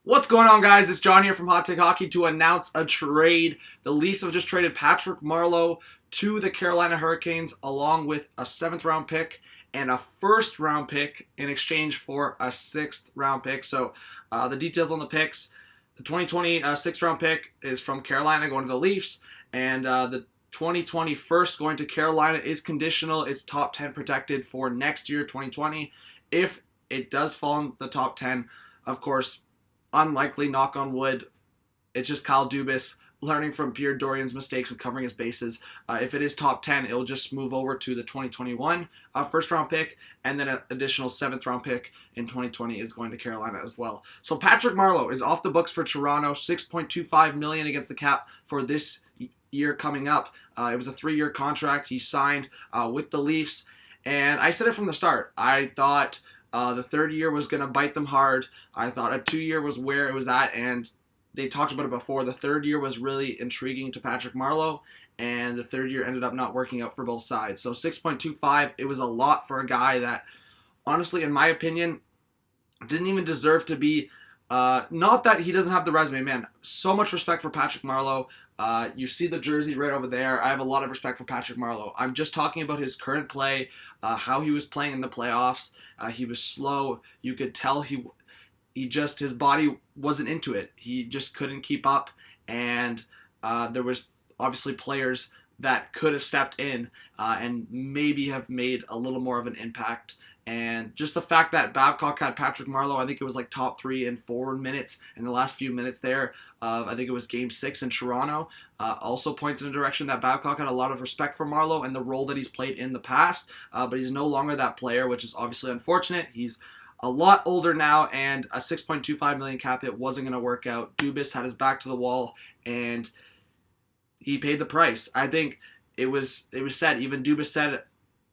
What's going on, guys? It's John here from Hot Take Hockey to announce a trade. The Leafs have just traded Patrick Marleau to the Carolina Hurricanes along with a 7th-round pick and a 1st-round pick in exchange for a 6th-round pick. So the details on the picks. The 2020 6th-round pick is from Carolina going to the Leafs, and the 2020 first going to Carolina is conditional. It's top 10 protected for next year, 2020. If it does fall in the top 10, of course, unlikely, knock on wood. It's just Kyle Dubas learning from Pierre Dorian's mistakes and covering his bases. If it is top 10, it'll just move over to the 2021 1st-round pick, and then an additional 7th-round pick in 2020 is going to Carolina as well. So Patrick Marleau is off the books for Toronto, $6.25 million against the cap for this year coming up. It was a 3-year contract he signed with the Leafs, and I said it from the start. I thought the 3rd year was going to bite them hard. I thought a 2-year was where it was at, and they talked about it before. The 3rd year was really intriguing to Patrick Marleau, and the 3rd year ended up not working out for both sides. So 6.25, it was a lot for a guy that, honestly, in my opinion, didn't even deserve to be. Not that he doesn't have the resume, man. So much respect for Patrick Marleau. You see the jersey right over there. I have a lot of respect for Patrick Marleau. I'm just talking about his current play, how he was playing in the playoffs. He was slow. You could tell his body wasn't into it. He just couldn't keep up, and there was obviously players that could have stepped in and maybe have made a little more of an impact. And just the fact that Babcock had Patrick Marleau, I think it was like top 3 in forward minutes in the last few minutes there. I think it was Game 6 in Toronto. Also points in a direction that Babcock had a lot of respect for Marleau and the role that he's played in the past. But he's no longer that player, which is obviously unfortunate. He's a lot older now, and a $6.25 million cap hit wasn't going to work out. Dubas had his back to the wall, and he paid the price. I think it was said, even Dubas said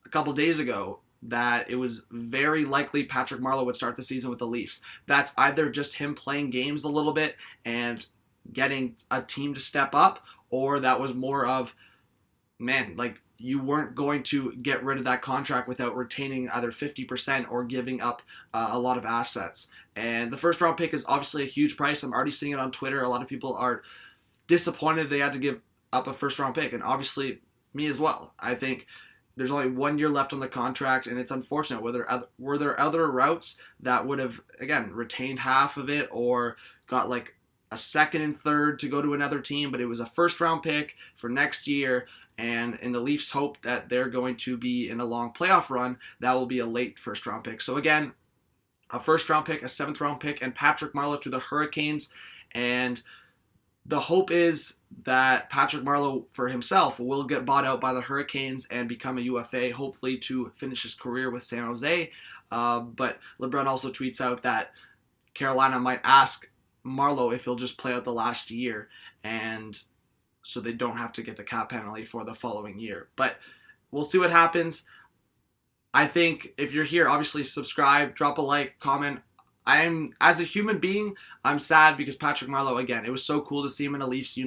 a couple days ago, that it was very likely Patrick Marleau would start the season with the Leafs. That's either just him playing games a little bit and getting a team to step up, or that was more of, man, like, you weren't going to get rid of that contract without retaining either 50% or giving up a lot of assets. And the 1st-round pick is obviously a huge price. I'm already seeing it on Twitter. A lot of people are disappointed they had to give up a 1st-round pick, and obviously me as well. I think there's only 1 year left on the contract, and it's unfortunate. Were there other routes that would have, again, retained half of it or got like a 2nd and 3rd to go to another team, but it was a 1st-round pick for next year, and in the Leafs' hope that they're going to be in a long playoff run, that will be a late 1st-round pick. So again, a 1st-round pick, a 7th-round pick, and Patrick Marleau to the Hurricanes, and the hope is that Patrick Marleau for himself will get bought out by the Hurricanes and become a UFA, hopefully to finish his career with San Jose. But LeBron also tweets out that Carolina might ask Marleau if he'll just play out the last year, and so they don't have to get the cap penalty for the following year. But we'll see what happens. I think if you're here, obviously subscribe, drop a like, comment. As a human being, I'm sad because Patrick Marleau, again, it was so cool to see him in a Leafs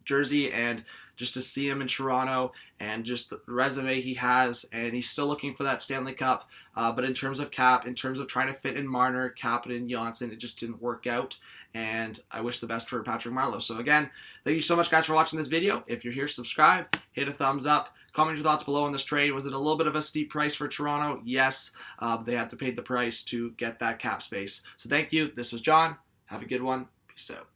jersey, and just to see him in Toronto, and just the resume he has, and he's still looking for that Stanley Cup. But in terms of cap, in terms of trying to fit in Marner, Kapanen, Johnson, it just didn't work out. And I wish the best for Patrick Marleau. So again, thank you so much, guys, for watching this video. If you're here, subscribe, hit a thumbs up. Comment your thoughts below on this trade. Was it a little bit of a steep price for Toronto? Yes. They had to pay the price to get that cap space. So thank you. This was John. Have a good one. Peace out.